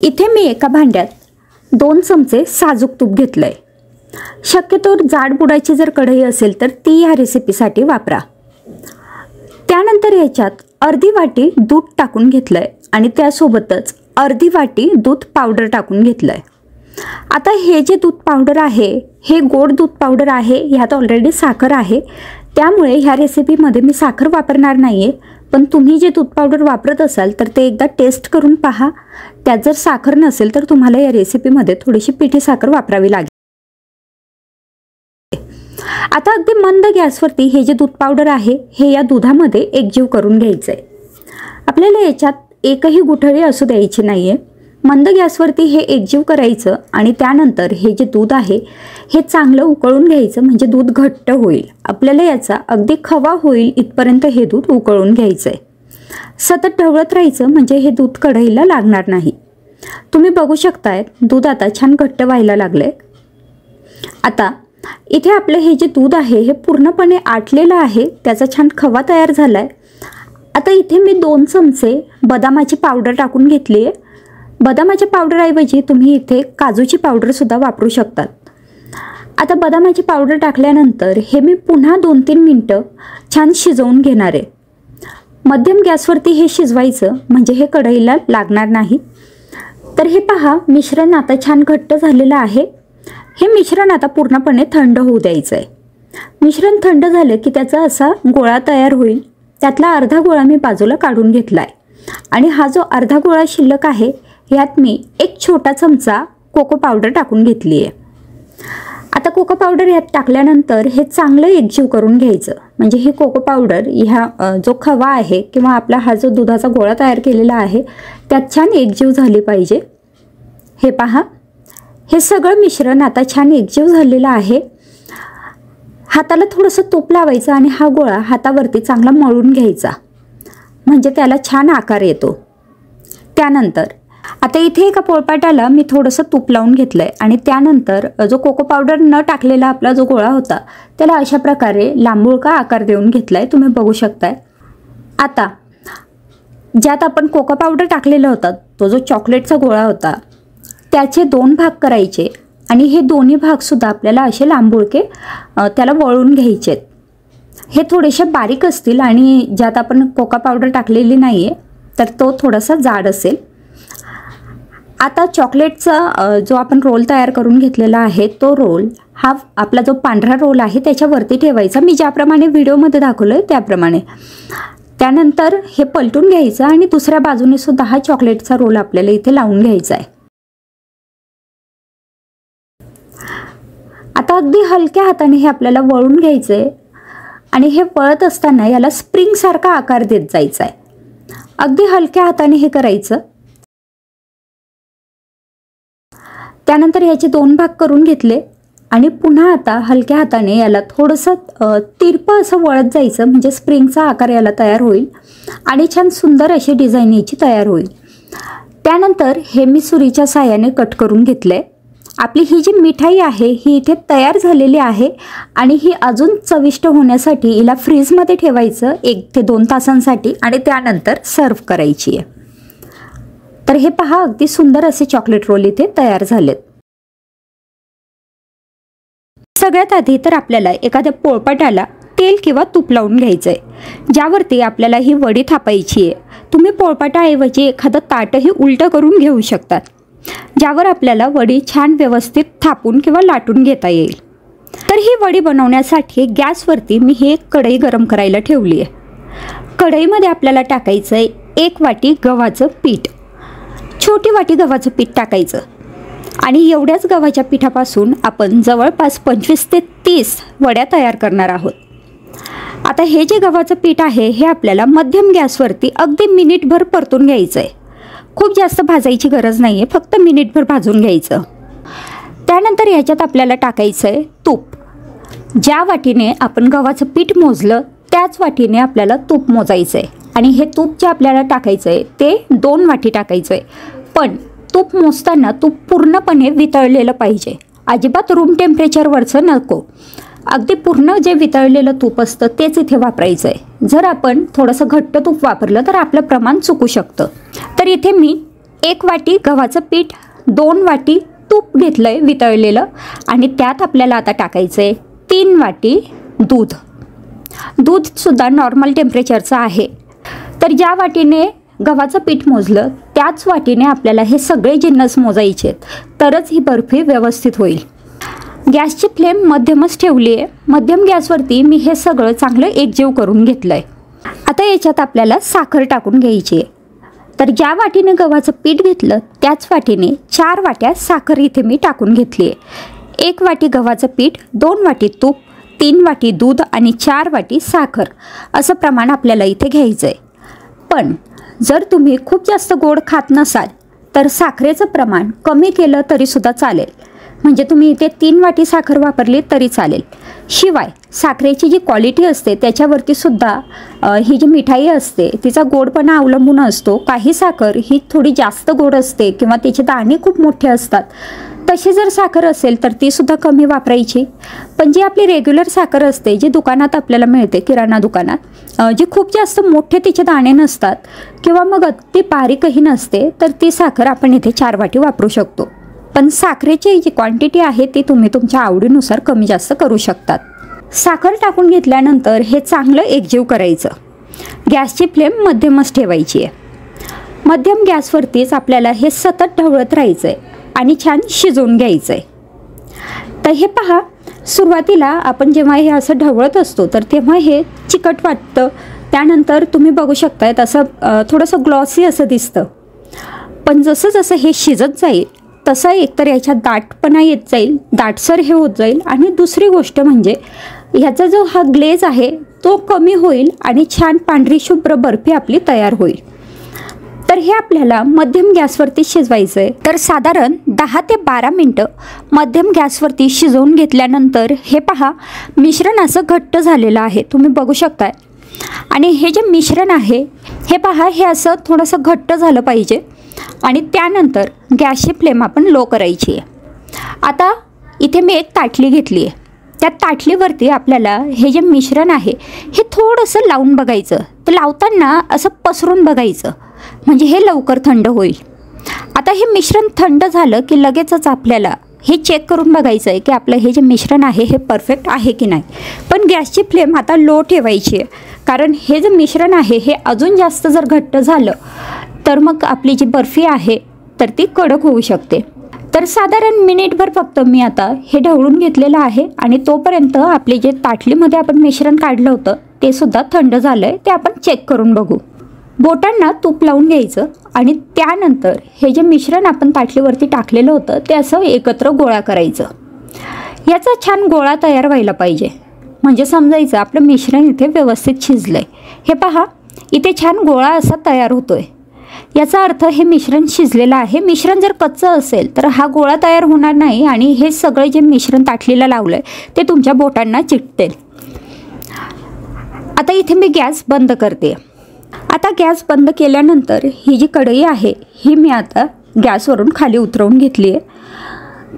इथे मी एका भांड्यात 2 चमचे साजूक तूप घेतलंय। शक्यतो जाड बुडाची जर कढई असेल तर ती या रेसिपीसाठी वापरा। त्यानंतर याच्यात अर्धी वाटी दूध टाकून घेतलंय आणि त्यासोबतच अर्धी वाटी दूध पावडर टाकून घेतलंय। आता हे जे दूध पावडर आहे हे गोड दूध पावडर आहे, ह्यात ऑलरेडी साखर आहे, त्यामुळे ह्या रेसिपीमध्ये मी साखर वापरणार नाहीये। पण तुम्ही जे दूध पावडर वापरत असाल तर ते एकदा टेस्ट करून पहा, त्यात जर साखर नसेल तर तुम्हाला या रेसिपीमध्ये थोडीशी पिठी साखर वापरावी लागेल। आता अगदी मंद गॅसवरती हे जे दूध पावडर आहे हे या दुधामध्ये एकजीव करून घ्यायचंय। आपल्याला याच्यात एकही गुठळी असू द्यायची नाहीये। मंद गॅसवरती हे एकजीव करायचं आणि त्यानंतर हे जे दूध आहे हे चांगलं उकळून घ्यायचं, म्हणजे दूध घट्ट होईल। आपल्याला याचा अगदी खवा होईल इथपर्यंत हे दूध उकळून घ्यायचंय। सतत ढवळत राहायचं म्हणजे हे दूध कढईला लागणार नाही। तुम्ही बघू शकताय दूध आता छान घट्ट व्हायला लागले। आता इथे आपले हे जे दूध आहे हे पूर्णपणे आटलेलं आहे, त्याचा छान खवा तयार झालाय। आता इथे मी 2 चमचे बदामाची पावडर टाकून घेतली आहे। बदामाच्या पावडरऐवजी तुम्ही इथे काजूची पावडर सुद्धा वापरू शकतात। आता बदामाची पावडर टाकल्यानंतर हे मी पुन्हा 2-3 मिनिटं छान शिजवून घेणार आहे। मध्यम गॅसवरती हे शिजवायचं म्हणजे हे कढईला लागणार नाही। तर हे पहा, मिश्रण आता छान घट्ट झालेलं आहे। हे मिश्रण आता पूर्णपणे थंड होऊ द्यायचं आहे। मिश्रण थंड झालं की त्याचा असा गोळा तयार होईल। त्यातला अर्धा गोळा मी बाजूला काढून घेतलाय आणि हा जो अर्धा गोळा शिल्लक आहे यात मी 1 छोटा चमचा कोको पावडर टाकून घेतली आहे। आता कोको पावडर यात टाकल्यानंतर हे चांगलं एकजीव करून घ्यायचं, म्हणजे हे कोको पावडर ह्या जो खवा आहे किंवा आपला हा जो दुधाचा गोळा तयार केलेला आहे त्यात छान एकजीव झाली पाहिजे। हे पहा, हे सगळं मिश्रण आता छान एकजीव झालेलं आहे। हाताला थोडंसं तूप लावायचं आणि हा गोळा हातावरती चांगला मळून घ्यायचा, म्हणजे त्याला छान आकार येतो। त्यानंतर आता इथे एका पोळपाटाला मी थोडंसं तूप लावून घेतलंय आणि त्यानंतर जो कोको पावडर न टाकलेला आपला जो गोळा होता त्याला अशा प्रकारे लांबुळका आकार देऊन घेतलाय, तुम्ही बघू शकताय। आता ज्यात आपण कोको पावडर टाकलेला होता तो जो चॉकलेटचा गोळा होता त्याचे 2 भाग करायचे आणि हे दोन्ही भाग सुद्धा आपल्याला असे लांबुळके त्याला वळून घ्यायचे। हे थोडेसे बारीक असतील आणि ज्यात आपण कोको पावडर टाकलेली नाहीये तर तो थोडासा जाड असेल। आता चॉकलेटचा जो आपण रोल तयार करून घेतलेला आहे तो रोल हा आपला जो पांढरा रोल आहे त्याच्यावरती ठेवायचा, मी ज्याप्रमाणे व्हिडिओमध्ये दाखवलं आहे त्याप्रमाणे। त्यानंतर हे पलटून घ्यायचं आणि दुसऱ्या बाजूने सुद्धा हा चॉकलेटचा रोल आपल्याला इथे लावून घ्यायचा आहे। आता अगदी हलक्या हाताने हे आपल्याला वळून घ्यायचं आहे आणि हे वळत असताना याला स्प्रिंग सारखा आकार देत जायचा आहे। अगदी हलक्या हाताने हे करायचं। त्यानंतर याचे 2 भाग करून घेतले आणि पुन्हा आता हलक्या हाताने याला थोडंसं तिरपं असं वळत जायचं, म्हणजे स्प्रिंगचा आकार याला तयार होईल आणि छान सुंदर अशी डिझाईन याची तयार होईल। त्यानंतर हे मी सुरीच्या साहाय्याने कट करून घेतले। आपली ही जी मिठाई आहे ही इथे तयार झालेली आहे आणि ही अजून चविष्ट होण्यासाठी हिला फ्रीजमध्ये ठेवायचं 1 ते 2 तासांसाठी आणि त्यानंतर सर्व करायची आहे। तर हे पहा, अगदी सुंदर असे चॉकलेट रोल इथे तयार झालेत। सगळ्यात आधी तर आपल्याला एखाद्या पोळपाटाला तेल किंवा तूप लावून घ्यायचंय, ज्यावरती आपल्याला ही वडी थापायची आहे। तुम्ही पोळपाटाऐवजी एखादं ताटही उलटं करून घेऊ शकतात, ज्यावर आपल्याला वडी छान व्यवस्थित थापून किंवा लाटून घेता येईल। तर ही वडी बनवण्यासाठी गॅसवरती मी ही एक कढई गरम करायला ठेवली आहे। कढईमध्ये आपल्याला टाकायचं आहे 1 वाटी गव्हाचं पीठ, छोटी वाटी गव्हाचं पीठ टाकायचं आणि एवढ्याच गव्हाच्या पिठापासून आपण जवळपास 25 ते 30 वड्या तयार करणार आहोत। आता हे जे गव्हाचं पीठ आहे हे आपल्याला मध्यम गॅसवरती अगदी मिनिटभर परतून घ्यायचं आहे। खूप जास्त भाजायची गरज नाही आहे, फक्त मिनिटभर भाजून घ्यायचं। त्यानंतर ह्याच्यात आपल्याला टाकायचं आहे तूप। ज्या वाटीने आपण गव्हाचं पीठ मोजलं त्याच वाटीने आपल्याला तूप मोजायचं आहे आणि हे तूप जे आपल्याला टाकायचं आहे ते 2 वाटी टाकायचं आहे। पण तूप मोजताना तूप पूर्णपणे वितळलेलं पाहिजे, अजिबात रूम टेम्परेचरवरचं नको। अगदी पूर्ण जे वितळलेलं तूप असतं तेच इथे वापरायचं आहे। जर आपण थोडंसं घट्ट तूप वापरलं तर आपलं प्रमाण चुकू शकतं। तर इथे मी 1 वाटी गव्हाचं पीठ, 2 वाटी तूप घेतलं आहे वितळलेलं आणि त्यात आपल्याला आता टाकायचं आहे 3 वाटी दूध. दूधसुद्धा नॉर्मल टेम्परेचरचं आहे. तर ज्या वाटीने गव्हाचं पीठ मोजलं त्याच वाटीने आपल्याला हे सगळे जिन्नस मोजायचे आहेत, तरच ही बर्फी व्यवस्थित होईल. गॅसची फ्लेम मध्यमच ठेवली आहे. मध्यम गॅसवरती मी हे सगळं चांगलं एकजीव करून घेतलं आहे. आता याच्यात आपल्याला साखर टाकून घ्यायची आहे. तर ज्या वाटीने गव्हाचं पीठ घेतलं त्याच वाटीने 4 वाट्या साखर इथे मी टाकून घेतली आहे. 1 वाटी गव्हाचं पीठ, 2 वाटी तूप, 3 वाटी दूध आणि 4 वाटी साखर असं प्रमाण आपल्याला इथे घ्यायचं आहे. पण जर तुम्ही खूप जास्त गोड खात नसाल तर साखरेचं प्रमाण कमी केलं तरीसुद्धा चालेल. म्हणजे तुम्ही इथे 3 वाटी साखर वापरली तरी चालेल. शिवाय साखरेची जी क्वालिटी असते त्याच्यावरती सुद्धा ही जी मिठाई असते तिचा गोडपणा अवलंबून असतो. काही साखर ही थोडी जास्त गोड असते किंवा तिचे दाणे खूप मोठे असतात. तशी जर साखर असेल तर ती सुद्धा कमी वापरायची. पण जी आपली रेग्युलर साखर असते जी दुकानात आपल्याला मिळते, किराणा दुकानात, जी खूप जास्त मोठे तिचे दाणे नसतात किंवा मग अगदी बारीकही नसते, तर ती साखर आपण इथे 4 वाटी वापरू शकतो. पण साखरेची जी क्वांटिटी आहे ती तुम्ही तुमच्या आवडीनुसार कमी जास्त करू शकतात. साखर टाकून घेतल्यानंतर हे चांगलं एकजीव करायचं. गॅसची फ्लेम मध्यमच ठेवायची आहे. मध्यम गॅसवरतीच आपल्याला हे सतत ढवळत राहायचं आहे आणि छान शिजवून घ्यायचं आहे. तर हे पहा, सुरुवातीला आपण जेव्हा हे असं ढवळत असतो तर तेव्हा हे चिकट वाटतं. त्यानंतर तुम्ही बघू शकताय असं थोडंसं ग्लॉसी असं दिसतं. पण जसं जसं हे शिजत जाईल तसं एकतर याच्यात दाटपणा येत जाईल, दाटसर हे होत जाईल. आणि दुसरी गोष्ट म्हणजे ह्याचा जो हा ग्लेज आहे तो कमी होईल आणि छान पांढरी शुभ्र बर्फी आपली तयार होईल. तर हे आपल्याला मध्यम गॅसवरती शिजवायचं आहे. तर साधारण 10 ते 12 मिनटं मध्यम गॅसवरती शिजवून घेतल्यानंतर हे पहा, मिश्रण असं घट्ट झालेलं आहे, तुम्ही बघू शकताय. आणि हे जे मिश्रण आहे हे पहा, हे असं थोडंसं घट्ट झालं पाहिजे. आणि त्यानंतर गॅसची फ्लेम आपण लो करायची आहे. आता इथे मी एक ताटली घेतली आहे. त्या ताटलीवरती आपल्याला हे जे मिश्रण आहे हे थोडंसं लावून बघायचं. तर लावताना असं पसरून बघायचं, म्हणजे हे लवकर थंड होईल. आता हे मिश्रण थंड झालं की लगेचच आपल्याला हे चेक करून बघायचं आहे की आपलं हे जे मिश्रण आहे हे परफेक्ट आहे की नाही. पण गॅसची फ्लेम आता लो ठेवायची आहे, कारण हे जे मिश्रण आहे हे अजून जास्त जर घट्ट झालं तर मग आपली जी बर्फी आहे तर ती कडक होऊ शकते. तर साधारण मिनिटभर फक्त मी आता हे ढवळून घेतलेलं आहे. आणि तोपर्यंत आपले जे ताटलीमध्ये आपण मिश्रण काढलं होतं ते सुद्धा थंड झालं आहे, ते आपण चेक करून बघू. बोटांना तूप लावून घ्यायचं आणि त्यानंतर हे जे मिश्रण आपण ताटलीवरती टाकलेलं होतं ते असं एकत्र गोळा करायचं. याचा छान गोळा तयार व्हायला पाहिजे, म्हणजे समजायचं आपलं मिश्रण इथे व्यवस्थित शिजलं आहे. हे पहा, इथे छान गोळा असा तयार होतो आहे. याचा अर्थ हे मिश्रण शिजलेलं आहे. मिश्रण जर कच्चं असेल तर हा गोळा तयार होणार नाही आणि हे सगळे जे मिश्रण ताटलीला लावलं आहे ते तुमच्या बोटांना चिकटेल. आता इथे मी गॅस बंद करते. आता गॅस बंद केल्यानंतर ही जी कढई आहे ही मी आता गॅसवरून खाली उतरवून घेतली आहे.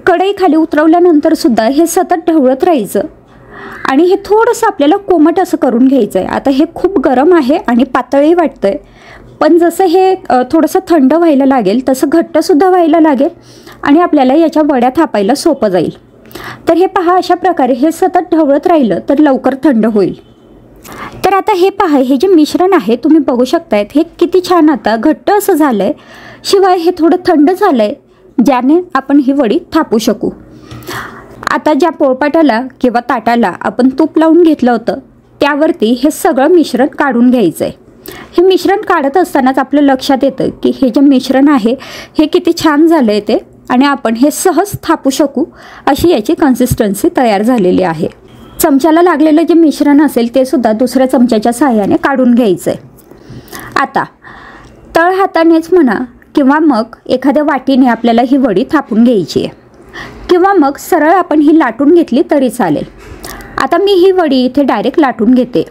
कढई खाली उतरवल्यानंतर सुद्धा हे सतत ढवळत राहायचं आणि हे थोडंसं आपल्याला कोमट असं करून घ्यायचं आहे. आता हे खूप गरम आहे आणि पातळही वाटतं आहे, पण जसं हे थोडंसं थंड व्हायला लागेल तसं घट्टसुद्धा व्हायला लागेल आणि आपल्याला याच्या वड्या थापायला सोपं जाईल. तर हे पहा, अशा प्रकारे हे सतत ढवळत राहिलं तर लवकर थंड होईल. तर आता हे पहा, हे जे मिश्रण आहे तुम्ही बघू शकतायत हे किती छान आता घट्ट असं झालं आहे. शिवाय हे थोडं थंड झालं आहे, ज्याने आपण ही वडी थापू शकू. आता ज्या पोळपाटाला किंवा ताटाला आपण तूप लावून घेतलं होतं त्यावरती हे सगळं मिश्रण काढून घ्यायचं आहे. हे मिश्रण काढत असतानाच आपलं लक्षात येतं की हे जे मिश्रण आहे हे किती छान झालं आहे ते, आणि आपण हे सहज थापू शकू अशी याची कन्सिस्टन्सी तयार झालेली आहे. चमच्याला लागलेलं जे मिश्रण असेल ते सुद्धा दुसऱ्या चमच्याच्या सहाय्याने काढून घ्यायचं आहे. आता तळ हातानेच म्हणा किंवा मग एखाद्या वाटीने आपल्याला ही वडी थापून घ्यायची आहे, किंवा मग सरळ आपण ही लाटून घेतली तरी चालेल. आता मी ही वडी इथे डायरेक्ट लाटून घेते.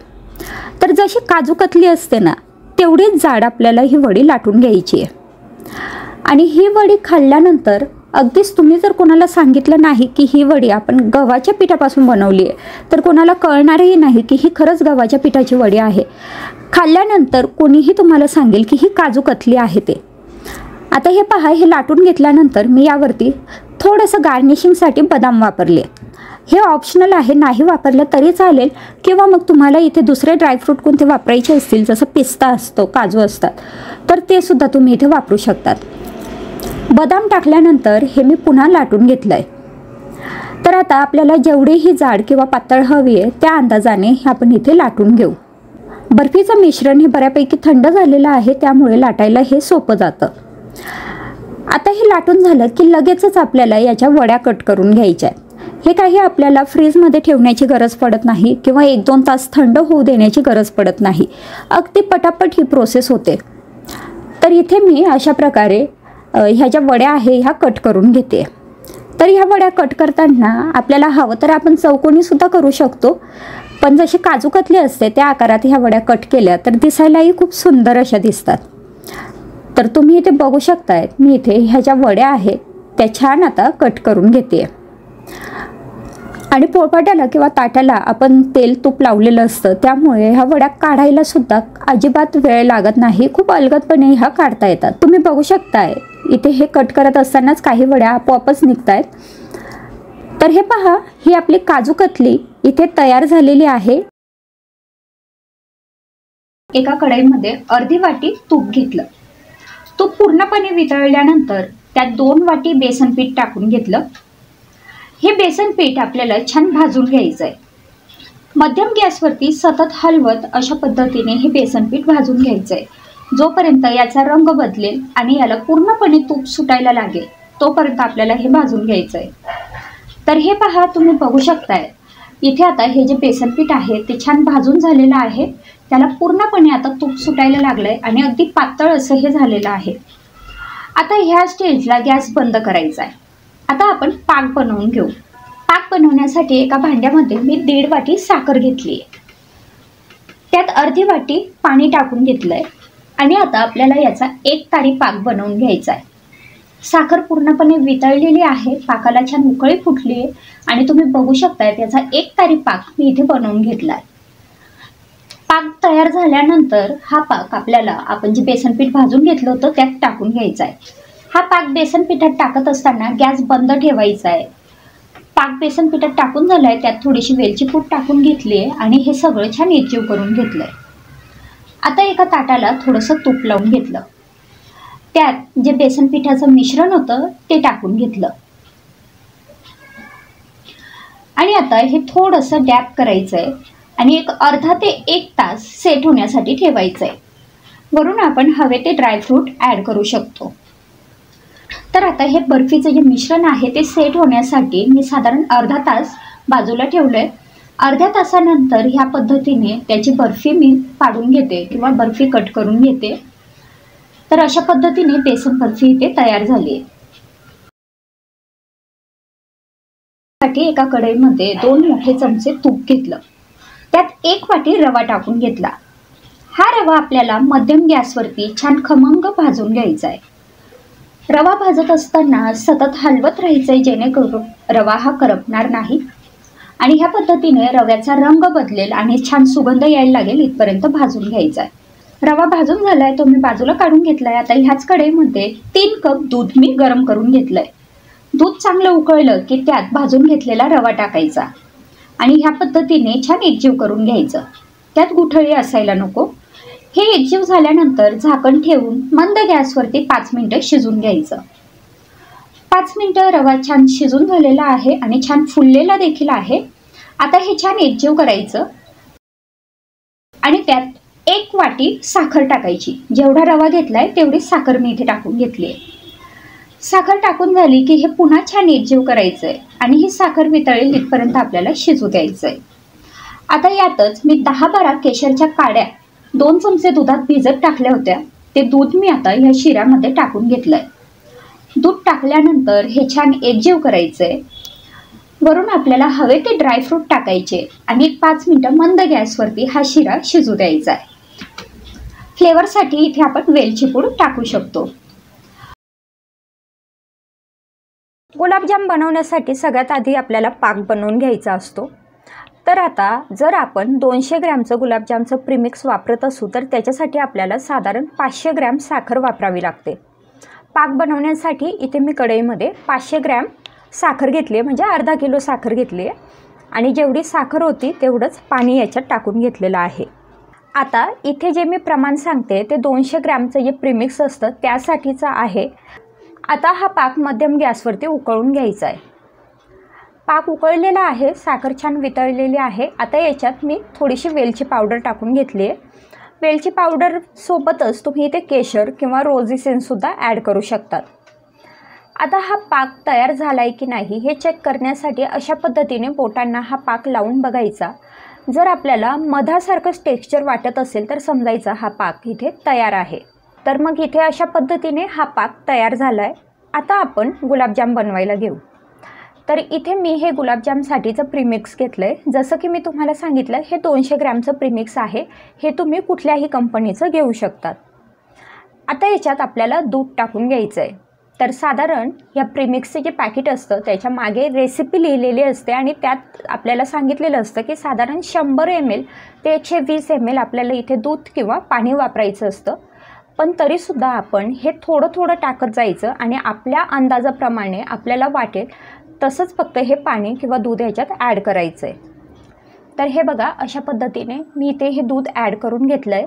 तर जशी काजू कतली असते ना तेवढीच जाड आपल्याला ही वडी लाटून घ्यायची आहे. आणि ही वडी खाल्ल्यानंतर अगदीच तुम्ही जर कोणाला सांगितलं नाही की ही वडी आपण गव्हाच्या पिठापासून बनवली आहे तर कोणाला कळणारही नाही की ही खरंच गव्हाच्या पिठाची वडी आहे. खाल्ल्यानंतर कोणीही तुम्हाला सांगेल की ही काजू कतली आहे ते. आता हे पहा, हे लाटून घेतल्यानंतर मी यावरती थोडंसं गार्निशिंगसाठी बदाम वापरले. हे ऑप्शनल आहे, नाही वापरलं तरी चालेल, किंवा मग तुम्हाला इथे दुसरे ड्रायफ्रूट कोणते वापरायचे असतील, जसं पिस्ता असतो, काजू असतात, तर ते सुद्धा तुम्ही इथे वापरू शकतात. बदाम टाकल्यानंतर हे मी पुन्हा लाटून घेतलं आहे. तर आता आपल्याला जेवढीही जाड किंवा पातळ हवी आहे त्या अंदाजाने हे आपण इथे लाटून घेऊ. बर्फीचं मिश्रण हे बऱ्यापैकी थंड झालेलं आहे, त्यामुळे लाटायला हे सोपं जातं. आता हे लाटून झालं की लगेचच आपल्याला याच्या वड्या कट करून घ्यायच्या आहेत. हे काही आपल्याला फ्रीजमध्ये ठेवण्याची गरज पडत नाही किंवा 1-2 तास थंड होऊ देण्याची गरज पडत नाही. अगदी पटापट ही प्रोसेस होते. तर इथे मी अशा प्रकारे ह्या ज्या वड्या आहे ह्या कट करून घेते. तर ह्या वड्या कट करताना आपल्याला हवं तर आपण चौकोनीसुद्धा करू शकतो, पण जशी काजू कतली असते त्या आकारात ह्या वड्या कट केल्या तर दिसायलाही खूप सुंदर अशा दिसतात. तर तुम्ही इथे बघू शकताय, मी इथे ह्या ज्या वड्या आहेत त्या छान आता कट करून घेते. आणि पोळपाट्याला किंवा ताटाला आपण तेल तूप लावलेलं असतं, त्यामुळे ह्या वड्या काढायला सुद्धा अजिबात वेळ लागत नाही. खूप अलगदपणे ह्या काढता येतात. तुम्ही बघू शकताय इथे हे कट करत असतानाच काही वड्या आपोआपच निघतायत. तर हे पहा, ही आपली काजू कतली इथे तयार झालेली आहे. एका कढईमध्ये अर्धी वाटी तूप घेतलं. तूप पूर्णपणे वितळल्यानंतर त्यात 2 वाटी बेसन पीठ टाकून घेतलं. हे बेसन पीठ आपल्याला छान भाजून घ्यायचं आहे. मध्यम गॅसवरती सतत हलवत अशा पद्धतीने हे बेसन पीठ भाजून घ्यायचं आहे. जोपर्यंत याचा रंग बदलेल आणि याला पूर्णपणे तूप सुटायला लागेल तोपर्यंत आपल्याला हे भाजून घ्यायचं आहे. तर हे पहा, तुम्ही बघू शकताय इथे आता हे जे बेसन पीठ आहे ते छान भाजून झालेलं आहे. त्याला पूर्णपणे आता तूप सुटायला लागलंय आणि अगदी पातळ असं हे झालेलं आहे. आता ह्या स्टेजला गॅस बंद करायचा आहे. आता आपण पाक बनवून घेऊ. पाक बनवण्यासाठी एका भांड्यामध्ये मी 1.5 वाटी साखर घेतली आहे. त्यात अर्धी वाटी पाणी टाकून घेतलंय आणि आता आपल्याला याचा 1 तारी पाक बनवून घ्यायचा आहे. साखर पूर्णपणे वितळलेली आहे, पाकाला छान उकळी फुटली आहे आणि तुम्ही बघू शकताय त्याचा 1 तारी पाक मी इथे बनवून घेतलाय. पाक तयार झाल्यानंतर हा पाक आपल्याला आपण जे बेसन पीठ भाजून घेतलं होतं त्यात टाकून घ्यायचा आहे. हा पाक बेसन पिठात टाकत असताना गॅस बंद ठेवायचा आहे. पाक बेसन पिठात टाकून झालाय, त्यात थोडीशी वेलची पूड टाकून घेतली आहे आणि हे सगळं छान एकजीव करून घेतलंय. आता एका ताटाला थोडंसं तूप लावून घेतलं. त्यात जे बेसन पिठाचं मिश्रण होतं ते टाकून घेतलं आणि आता हे थोडंसं डॅप करायचं आहे आणि एक अर्धा ते 1 तास सेट होण्यासाठी ठेवायचं आहे. वरून आपण हवे ते ड्रायफ्रूट ॲड करू शकतो. तर आता हे बर्फीचं जे मिश्रण आहे ते सेट होण्यासाठी मी साधारण अर्धा तास बाजूला ठेवलंय. अर्ध्या तासानंतर ह्या पद्धतीने त्याची बर्फी मी पाडून घेते किंवा बर्फी कट करून घेते. तर अशा पद्धतीने बेसन बर्फी इथे तयार झाली आहे. साठी एका कढईमध्ये 2 मोठे चमचे तूप घेतलं. त्यात 1 वाटी रवा टाकून घेतला. हा रवा आपल्याला मध्यम गॅसवरती छान खमंग भाजून घ्यायचा आहे. रवा भाजत असताना सतत हलवत राहायचंय जेणेकरून रवा हा करपणार नाही आणि ह्या पद्धतीने रव्याचा रंग बदलेल आणि छान सुगंध यायला लागेल इथपर्यंत भाजून घ्यायचा आहे. रवा भाजून झालाय, तो मी बाजूला काढून घेतलाय. आता ह्याच कढईमध्ये 3 कप दूध मी गरम करून घेतलंय. दूध चांगलं उकळलं की त्यात भाजून घेतलेला रवा टाकायचा आणि ह्या पद्धतीने छान एकजीव करून घ्यायचं. त्यात गुठळी असायला नको. हे एकजीव झाल्यानंतर झाकण ठेवून मंद गॅसवरती 5 मिनिटं शिजून घ्यायचं. 5 मिनिटं रवा छान शिजून झालेला आहे आणि छान फुललेला देखील आहे. आता हे छान एकजीव करायचं आणि त्यात 1 वाटी साखर टाकायची. जेवढा रवा घेतलाय तेवढी साखर मी इथे टाकून घेतली आहे. साखर टाकून झाली की हे पुन्हा छान एकजीव करायचंय आणि ही साखर वितळेल इथपर्यंत आपल्याला शिजू द्यायचंय. आता यातच मी 10-12 केशरच्या काड्या 2 चमचे दुधात भिजत टाकल्या होत्या. ते दूध मी आता ह्या शिऱ्यामध्ये टाकून घेतलंय. दूध टाकल्यानंतर हे छान एकजीव करायचंय. वरून आपल्याला हवे ते ड्रायफ्रूट टाकायचे आणि 5 मिनिटं मंद गॅसवरती हा शिरा शिजू द्यायचा आहे. फ्लेवरसाठी इथे आपण वेलची पूड टाकू शकतो. गुलाबजाम बनवण्यासाठी सगळ्यात आधी आपल्याला पाक बनवून घ्यायचा असतो. तर आता जर आपण 200 ग्रॅमचं गुलाबजामचं प्रीमिक्स वापरत असू तर त्याच्यासाठी आपल्याला साधारण 500 ग्रॅम साखर वापरावी लागते. पाक बनवण्यासाठी इथे मी कढईमध्ये 500 ग्रॅम साखर घेतली आहे, म्हणजे अर्धा किलो साखर घेतली आहे आणि जेवढी साखर होती तेवढंच पाणी याच्यात टाकून घेतलेलं आहे। आता इथे जे मी प्रमाण सांगते ते 200 ग्रॅमचं जे प्रीमिक्स असतं त्यासाठीचं आहे। आता हा पाक मध्यम गॅसवरती उकळून घ्यायचा आहे। पाक उकळलेला आहे, साखर छान वितळलेली आहे। आता याच्यात मी थोडीशी वेलची पावडर टाकून घेतली आहे। वेलची पावडर सोबतच तुम्ही इथे केशर किंवा रोज इसेन्ससुद्धा ॲड करू शकतात। आता हा पाक तयार झाला आहे की नाही हे चेक करण्यासाठी अशा पद्धतीने बोटांना हा पाक लावून बघायचा। जर आपल्याला मधासारखं टेक्स्चर वाटत असेल तर समजायचा हा पाक इथे तयार आहे। तर मग इथे अशा पद्धतीने हा पाक तयार झाला आहे। आता आपण गुलाबजाम बनवायला घेऊ। तर इथे मी हे गुलाबजामसाठीचं प्रीमिक्स घेतलं आहे। जसं की मी तुम्हाला सांगितलं हे 200 ग्रॅमचं प्रीमिक्स आहे। हे तुम्ही कुठल्याही कंपनीचं घेऊ शकतात। आता याच्यात आपल्याला दूध टाकून घ्यायचं आहे। तर साधारण या प्रीमिक्सचे जे पॅकेट असतं त्याच्या मागे रेसिपी लिहिलेली असते आणि त्यात आपल्याला सांगितलेलं असतं की साधारण 100 ml ते 120 ml आपल्याला इथे दूध किंवा पाणी वापरायचं असतं। पण तरीसुद्धा आपण हे थोडं थोडं टाकत जायचं आणि आपल्या अंदाजाप्रमाणे आपल्याला वाटेल तसंच फक्त हे पाणी किंवा दूध ह्याच्यात ॲड करायचं आहे। तर हे बघा अशा पद्धतीने मी इथे हे दूध ॲड करून घेतलं आहे।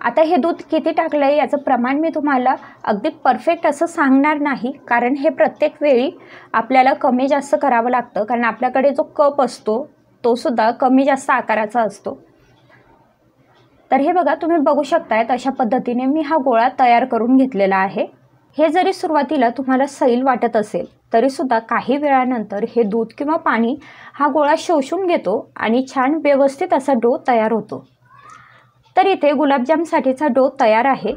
आता हे दूध किती टाकलं आहे याचं प्रमाण मी तुम्हाला अगदी परफेक्ट असं सांगणार नाही, कारण हे प्रत्येक वेळी आपल्याला कमी जास्त करावं लागतं, कारण आपल्याकडे जो कप असतो तो सुद्धा कमी जास्त आकाराचा असतो। तर हे बघा तुम्ही बघू शकतायत अशा पद्धतीने मी हा गोळा तयार करून घेतलेला आहे। हे जरी सुरुवातीला तुम्हाला सैल वाटत असेल तरीसुद्धा काही वेळानंतर हे दूध किंवा पाणी हा गोळा शोषून घेतो आणि छान व्यवस्थित असा डो तयार होतो। तर इथे गुलाबजामसाठीचा डो तयार आहे।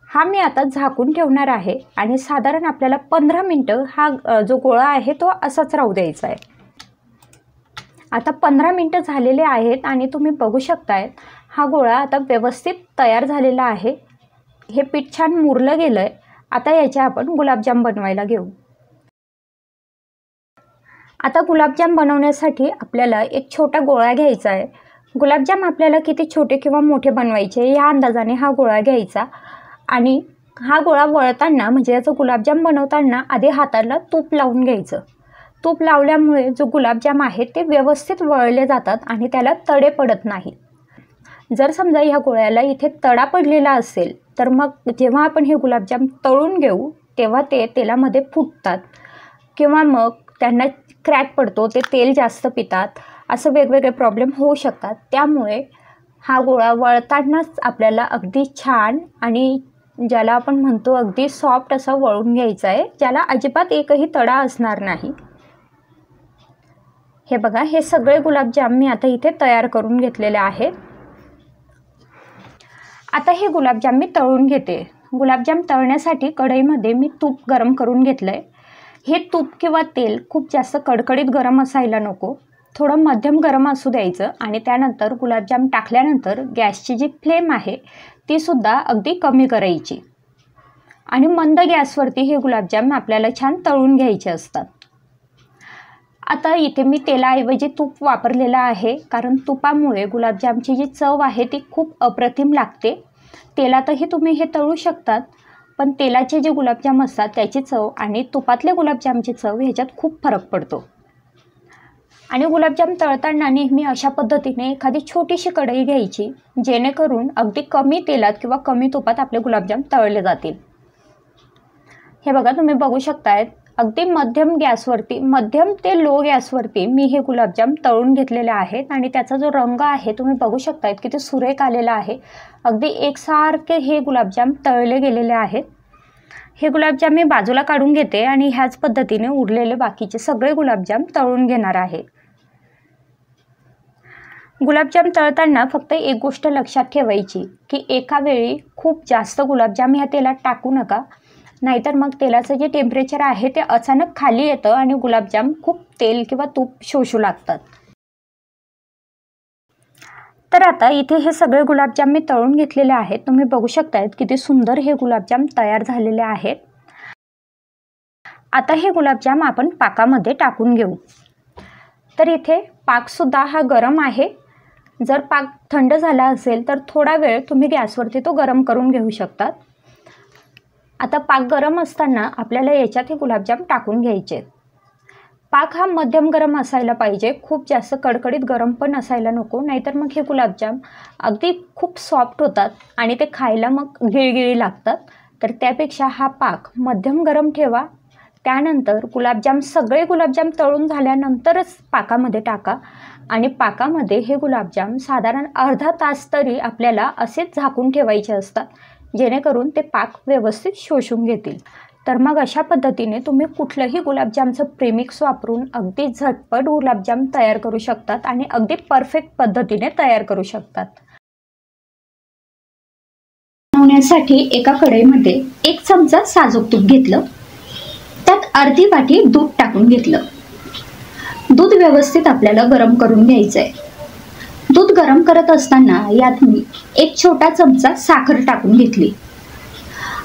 हा मी आता झाकून ठेवणार आहे आणि साधारण आपल्याला 15 मिनटं हा जो गोळा आहे तो असाच राहू द्यायचा आहे। आता 15 मिनटं झालेले आहेत आणि तुम्ही बघू शकताय हा गोळा आता व्यवस्थित तयार झालेला आहे। हे पीठ छान मुरलं गेलं आहे। आता याचे आपण गुलाबजाम बनवायला घेऊ। आता गुलाबजाम बनवण्यासाठी आपल्याला एक छोटा गोळा घ्यायचा आहे। गुलाबजाम आपल्याला किती छोटे किंवा मोठे बनवायचे या अंदाजाने हा गोळा घ्यायचा आणि हा गोळा वळताना म्हणजे याचं गुलाबजाम बनवताना आधी हाताला तूप लावून घ्यायचं। तूप लावल्यामुळे जो गुलाबजाम आहे ते व्यवस्थित वळले जातात आणि त्याला तडे पडत नाहीत। जर समजा ह्या गोळ्याला इथे तडा पडलेला असेल तर मग जेव्हा आपण हे गुलाबजाम तळून घेऊ तेव्हा ते तेलामध्ये फुटतात किंवा मग त्यांना क्रॅक पडतो, ते तेल जास्त पितात, असं वेगवेगळे प्रॉब्लेम होऊ शकतात। त्यामुळे हा गोळा वळतानाच आपल्याला अगदी छान आणि ज्याला आपण म्हणतो अगदी सॉफ्ट असा वळून घ्यायचा आहे, ज्याला अजिबात एकही तडा असणार नाही। हे बघा हे सगळे गुलाबजाम मी आता इथे तयार करून घेतलेले आहेत। आता हे गुलाबजाम मी तळून घेते। गुलाबजाम तळण्यासाठी कढईमध्ये मी तूप गरम करून घेतलं आहे। हे तूप किंवा तेल खूप जास्त कडकडीत गरम असायला नको, थोडं मध्यम गरम असू द्यायचं आणि त्यानंतर गुलाबजाम टाकल्यानंतर गॅसची जी फ्लेम आहे तीसुद्धा अगदी कमी करायची आणि मंद गॅसवरती हे गुलाबजाम आपल्याला छान तळून घ्यायचे असतात। आता इथे मी तेलाऐवजी तूप वापरलेलं आहे, कारण तुपामुळे गुलाबजामची जी चव आहे ती खूप अप्रतिम लागते। तेलातही तुम्ही हे तळू शकतात, पण तेलाचे जे गुलाबजाम असतात त्याची चव आणि तुपातल्या गुलाबजामची चव ह्याच्यात खूप फरक पडतो। आणि गुलाबजाम तळताना नेहमी अशा पद्धतीने एखादी छोटीशी कढई घ्यायची, जेणेकरून अगदी कमी तेलात किंवा कमी तुपात आपले गुलाबजाम तळले जातील। हे बघा तुम्ही बघू शकताय अगदी मध्यम गॅसवरती, मध्यम ते लो गॅसवरती मी हे गुलाबजाम तळून घेतलेले आहेत आणि त्याचा जो रंग आहे तुम्ही बघू शकताय की ते सुरेख आलेला आहे। अगदी एकसारखे हे गुलाबजाम तळले गेलेले आहेत। हे गुलाबजाम मी बाजूला काढून घेते आणि ह्याच पद्धतीने उरलेले बाकीचे सगळे गुलाबजाम तळून घेणार आहे। गुलाबजाम तळताना फक्त एक गोष्ट लक्षात ठेवायची की एका वेळी खूप जास्त गुलाबजाम ह्या तेलात टाकू नका, नाहीतर मग तेलाचं जे टेम्परेचर आहे ते अचानक खाली येतं आणि गुलाबजाम खूप तेल किंवा तूप शोषू लागतात। तर आता इथे हे सगळे गुलाबजाम मी तळून घेतलेले आहेत। तुम्ही बघू शकताय किती सुंदर हे गुलाबजाम तयार झालेले आहेत। आता हे गुलाबजाम आपण पाकामध्ये टाकून घेऊ। तर इथे पाकसुद्धा हा गरम आहे। जर पाक थंड झाला असेल तर थोडा वेळ तुम्ही गॅसवरती तो गरम करून घेऊ शकतात। आता पाक गरम असताना आपल्याला याच्यात हे गुलाबजाम टाकून घ्यायचे आहेत. पाक हा मध्यम गरम असायला पाहिजे, खूप जास्त कडकडीत गरम पण असायला नको, नाहीतर मग हे गुलाबजाम अगदी खूप सॉफ्ट होतात आणि ते खायला मग गिळगिळी लागतात. तर त्यापेक्षा हा पाक मध्यम गरम ठेवा. त्यानंतर सगळे गुलाबजाम तळून झाल्यानंतरच पाकामध्ये टाका आणि पाकामध्ये हे गुलाबजाम साधारण अर्धा तास तरी आपल्याला असेच झाकून ठेवायचे असतात, जेणेकरून ते पाक व्यवस्थित शोषून घेतील. तर मग अशा पद्धतीने तुम्ही कुठलंही गुलाबजामचं प्रेमिक्स वापरून अगदी झटपट गुलाबजाम तयार करू शकतात आणि अगदी परफेक्ट पद्धतीने तयार करू शकतात. बनवण्यासाठी एका कढईमध्ये 1 चमचा साजूक तूप घेतलं, त्यात अर्धी वाटी दूध टाकून घेतलं. दूध व्यवस्थित आपल्याला गरम करून घ्यायचं आहे. दूध गरम करत असताना यात मी 1 छोटा चमचा साखर टाकून घेतली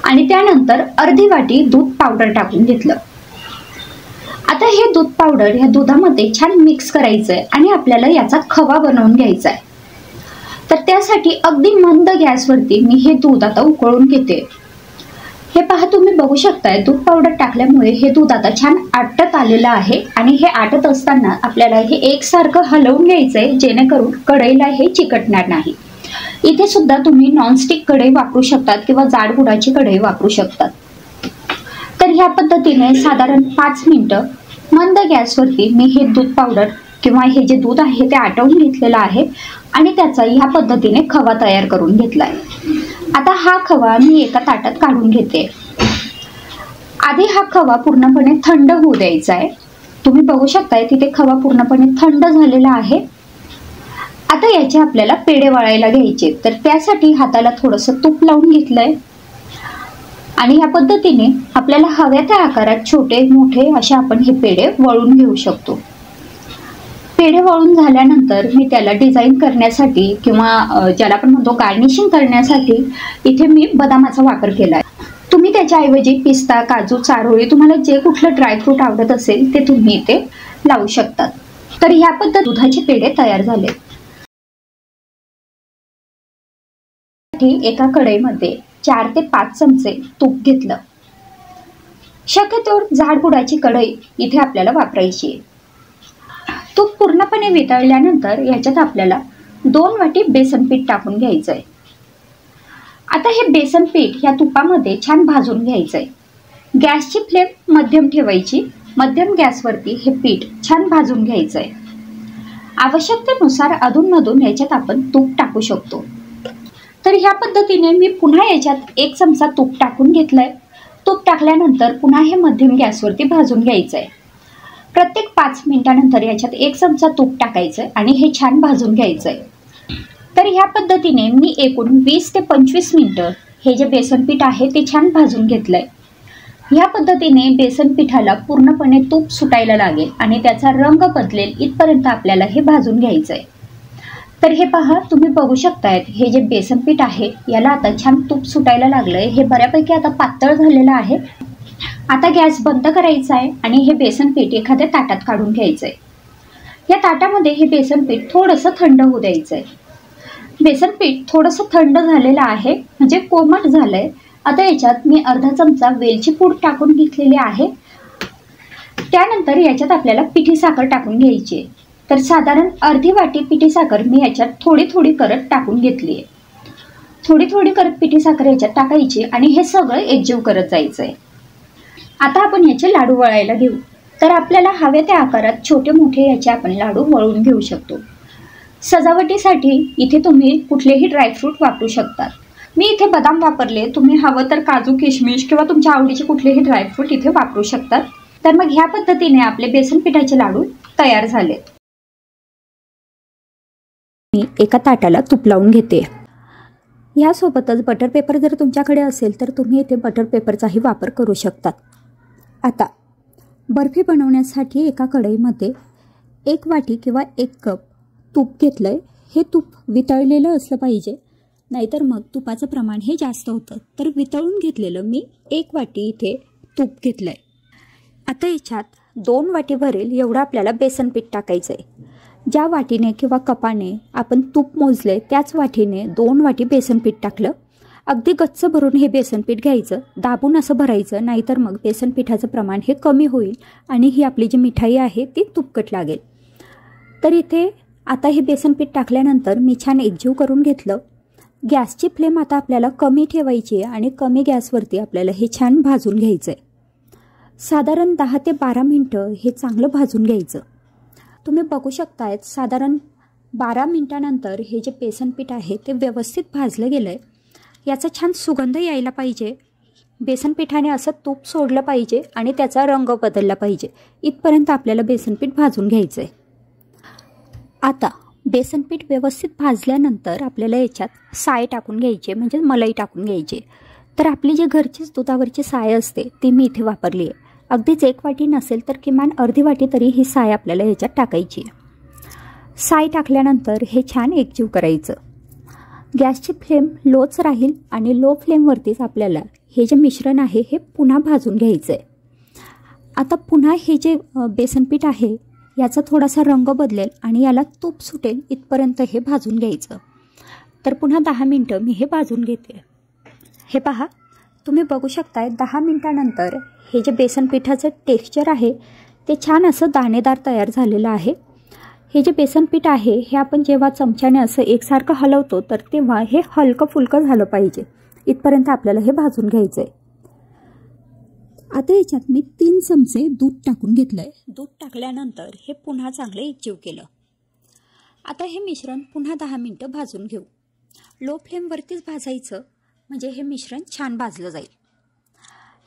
आणि त्यानंतर अर्धी वाटी दूध पावडर टाकून घेतलं. आता हे दूध पावडर ह्या दुधामध्ये छान मिक्स करायचं आहे आणि आपल्याला याचा खवा बनवून घ्यायचा आहे. तर त्यासाठी अगदी मंद गॅसवरती मी हे दूध आता उकळून घेते. हे पहा, तुम्ही बघू शकताय दूध पावडर टाकल्यामुळे हे दूध आता छान आटत आलेलं आहे आणि हे आटत असताना आपल्याला हे एकसारखं हलवून घ्यायचंय, जेणेकरून कढईला हे चिकटणार नाही. इथे सुद्धा तुम्ही नॉनस्टिक कढई वापरू शकतात किंवा जाड बुडाची कढई वापरू शकतात. तर ह्या पद्धतीने साधारण 5 मिनिटं मंद गॅसवरती मी हे दूध पावडर किंवा हे जे दूध आहे ते आटवून घेतलेलं आहे आणि त्याचा ह्या पद्धतीने खवा तयार करून घेतलाय. आता हा खवा मी एका ताटात काढून घेते. आधी हा खवा पूर्णपणे थंड होऊ द्यायचा आहे. तुम्ही बघू शकताय तिथे खवा पूर्णपणे थंड झालेला आहे. आता याचे आपल्याला पेढे वळायला घ्यायचे. तर त्यासाठी हाताला थोडंसं तूप लावून घेतलंय आणि ह्या पद्धतीने आपल्याला हव्या त्या आकारात छोटे मोठे असे आपण हे पेढे वळून घेऊ शकतो. पेढे वळून झाल्यानंतर मी त्याला डिझाईन करण्यासाठी किंवा ज्याला आपण म्हणतो गार्निशिंग करण्यासाठी इथे मी बदामाचा वापर केला आहे. तुम्ही त्याच्याऐवजी पिस्ता, काजू, चारोळी, तुम्हाला जे कुठलं ड्रायफ्रूट आवडत असेल ते तुम्ही इथे लावू शकतात. तर ह्या पद्धतीने दुधाचे पेढे तयार झाले. एका कढईमध्ये 4 ते 5 चमचे तूप घेतलं. शक्यतो जाडबुडाची कढई इथे आपल्याला वापरायची आहे. तूप पूर्णपणे वितळल्यानंतर याच्यात आपल्याला 2 वाटी बेसन पीठ टाकून घ्यायचं आहे. आता हे बेसन पीठ या तुपामध्ये छान भाजून घ्यायचं आहे. गॅसची फ्लेम मध्यम ठेवायची. मध्यम गॅसवरती हे पीठ छान भाजून घ्यायचं आहे. आवश्यकतेनुसार अधूनमधून याच्यात आपण तूप टाकू शकतो. तर ह्या पद्धतीने मी पुन्हा याच्यात 1 चमचा तूप टाकून घेतलंय. तूप टाकल्यानंतर पुन्हा हे मध्यम गॅसवरती भाजून घ्यायचं आहे. प्रत्येक 5 मिनिटानंतर याच्यात 1 चमचा तूप टाकायचं आणि हे छान भाजून घ्यायचं आहे. तर ह्या पद्धतीने मी एकूण 20 ते 25 मिनिटं हे जे बेसन पीठ आहे ते छान भाजून घेतलंय. ह्या पद्धतीने बेसन पिठाला पूर्णपणे तूप सुटायला लागेल आणि त्याचा रंग बदलेल इथपर्यंत आपल्याला हे भाजून घ्यायचं आहे. तर हे पहा, तुम्ही बघू शकतायत हे जे बेसन पीठ आहे याला आता छान तूप सुटायला लागलंय. हे बऱ्यापैकी आता पातळ झालेलं आहे. आता गॅस बंद करायचा आहे आणि हे बेसन पीठ एखाद्या ताटात काढून घ्यायचं आहे. या ताटामध्ये हे बेसन पीठ थोडंसं थंड होऊ द्यायचं आहे. बेसन पीठ थोडंसं थंड झालेलं आहे, म्हणजे कोमट झालंय. आता याच्यात मी अर्धा चमचा वेलची पूड टाकून घेतलेली आहे. त्यानंतर याच्यात आपल्याला पिठी साखर टाकून घ्यायची आहे. तर साधारण अर्धी वाटी पिठी साखर मी याच्यात थोडी थोडी करत टाकून घेतली आहे. थोडी थोडी करत पिठी साखर याच्यात टाकायची आणि हे सगळं एकजीव करत जायचं आहे. आता आपण याचे लाडू वळायला घेऊ. तर आपल्याला हव्या त्या आकारात छोटे मोठे याचे आपण लाडू वळून घेऊ शकतो. सजावटीसाठी इथे तुम्ही कुठलेही ड्रायफ्रूट वापरू शकतात. मी इथे बदाम वापरले. तुम्ही हवं तर काजू, किशमिश किंवा तुमच्या आवडीचे कुठलेही ड्रायफ्रूट इथे वापरू शकतात. तर मग ह्या पद्धतीने आपले बेसन पिठाचे लाडू तयार झालेत. मी एका ताटाला तूप लावून घेते. यासोबतच बटर पेपर जर तुमच्याकडे असेल तर तुम्ही इथे बटर पेपरचाही वापर करू शकतात. आता बर्फी बनवण्यासाठी एका कढईमध्ये 1 वाटी किंवा 1 कप तूप घेतलंय. हे तूप वितळलेलं असलं पाहिजे, नाहीतर मग तुपाचं प्रमाण हे जास्त होतं. तर वितळून घेतलेलं मी 1 वाटी इथे तूप घेतलंय. आता याच्यात 2 वाटी भरेल एवढं आपल्याला बेसन पीठ टाकायचं आहे. ज्या वाटीने किंवा कपाने आपण तूप मोजले त्याच वाटीने 2 वाटी बेसन पीठ टाकलं. अगदी गच्च भरून हे बेसन पीठ घ्यायचं, दाबून असं भरायचं, नाहीतर मग बेसन पिठाचं प्रमाण हे कमी होईल आणि ही आपली जी मिठाई आहे ती तुपकट लागेल. तर इथे आता हे बेसन पीठ टाकल्यानंतर मी छान एकजीव करून घेतलं. गॅसची फ्लेम आता आपल्याला कमी ठेवायची आहे आणि कमी गॅसवरती आपल्याला हे छान भाजून घ्यायचं आहे. साधारण 10 ते 12 मिनटं हे चांगलं भाजून घ्यायचं. तुम्ही बघू शकतायत साधारण 12 मिनटानंतर हे जे बेसन पीठ आहे ते व्यवस्थित भाजलं गेलं आहे. याचा छान सुगंध यायला पाहिजे, बेसन पिठाने असं तूप सोडलं पाहिजे आणि त्याचा रंग बदलला पाहिजे. इथपर्यंत आपल्याला बेसन पीठ भाजून घ्यायचं आहे. आता बेसन पीठ व्यवस्थित भाजल्यानंतर आपल्याला याच्यात साय टाकून घ्यायची, म्हणजे मलाई टाकून घ्यायची. तर आपली जी घरचीच दुधावरची साय असते ती मी इथे वापरली आहे. अगदीच 1 वाटी नसेल तर किमान अर्धी वाटी तरी ही साय आपल्याला ह्याच्यात टाकायची आहे. साय टाकल्यानंतर हे छान एकजीव करायचं. गॅसची फ्लेम लोच राहील आणि लो फ्लेमवरतीच आपल्याला हे जे मिश्रण आहे हे पुन्हा भाजून घ्यायचं आहे. आता पुन्हा हे जे बेसन पीठ आहे याचा थोडासा रंग बदलेल आणि याला तूप सुटेल इथपर्यंत हे भाजून घ्यायचं. तर पुन्हा 10 मिनटं मी हे भाजून घेते. हे पहा, तुम्ही बघू शकताय 10 मिनटानंतर हे जे बेसन पिठाचं टेक्स्चर आहे ते छान असं दाणेदार तयार झालेलं आहे. हे जे बेसन पीठ आहे हे आपण जेव्हा चमच्याने असं एकसारखं हलवतो तर तेव्हा हे हलकं फुलकं झालं पाहिजे. इथपर्यंत आपल्याला हे भाजून घ्यायचं आहे. आता याच्यात मी 3 चमचे दूध टाकून घेतलं आहे. दूध टाकल्यानंतर हे पुन्हा चांगले एकजीव केलं. आता हे मिश्रण पुन्हा 10 मिनटं भाजून घेऊ. लो फ्लेमवरतीच भाजायचं, म्हणजे हे मिश्रण छान भाजलं जाईल.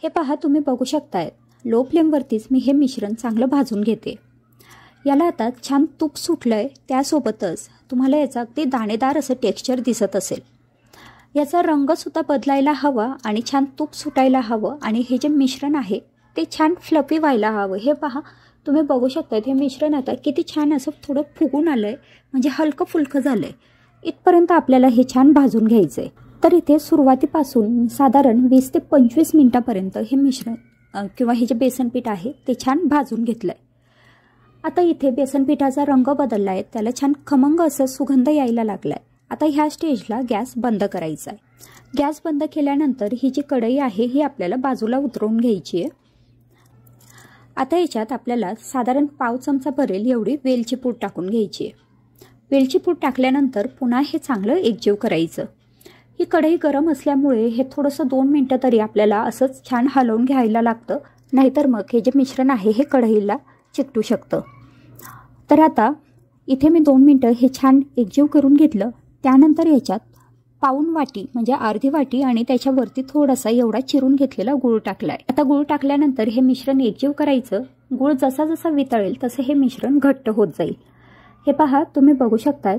हे पहा, तुम्ही बघू शकताय लो फ्लेमवरतीच मी हे मिश्रण चांगलं भाजून घेते. याला आता छान तूप सुटलं आहे, त्यासोबतच तुम्हाला याचं अगदी दाणेदार असं टेक्स्चर दिसत असेल. याचा रंगसुद्धा बदलायला हवा आणि छान तूप सुटायला हवं आणि हे जे मिश्रण आहे ते छान फ्लफी व्हायला हवं. हे पहा, तुम्ही बघू शकता हे मिश्रण आता किती छान असं थोडं फुगून आलं आहे, म्हणजे हलकं फुलकं झालं आहे. इथपर्यंत आपल्याला हे छान भाजून घ्यायचं आहे. तर इथे सुरुवातीपासून साधारण 20 ते 25 मिनटापर्यंत हे मिश्रण किंवा हे जे बेसन पीठ आहे ते छान भाजून घेतलं आहे. आता इथे बेसन पिठाचा रंग बदलला आहे, त्याला छान खमंग असं सुगंध यायला लागला आहे. आता ह्या स्टेजला गॅस बंद करायचा आहे. गॅस बंद केल्यानंतर ही जी कढई आहे ही आपल्याला बाजूला उतरवून घ्यायची आहे. आता याच्यात आपल्याला साधारण पाव चमचा भरेल एवढी वेलची पूड टाकून घ्यायची आहे. वेलची पूड टाकल्यानंतर पुन्हा हे चांगलं एकजीव करायचं. ही कढई गरम असल्यामुळे हे थोडंसं 2 मिनटं तरी आपल्याला असंच छान हलवून घ्यायला लागतं, नाहीतर मग हे जे मिश्रण आहे हे कढईला चिकटू शकतं. तर आता इथे मी 2 मिनटं हे छान एकजीव करून घेतलं. त्यानंतर याच्यात पाऊण वाटी म्हणजे अर्धी वाटी आणि त्याच्यावरती थोडासा एवढा चिरून घेतलेला गूळ टाकलाय. आता गूळ टाकल्यानंतर हे मिश्रण एकजीव करायचं. गूळ जसा जसा वितळेल तसं हे मिश्रण घट्ट होत जाईल. हे पहा, तुम्ही बघू शकताय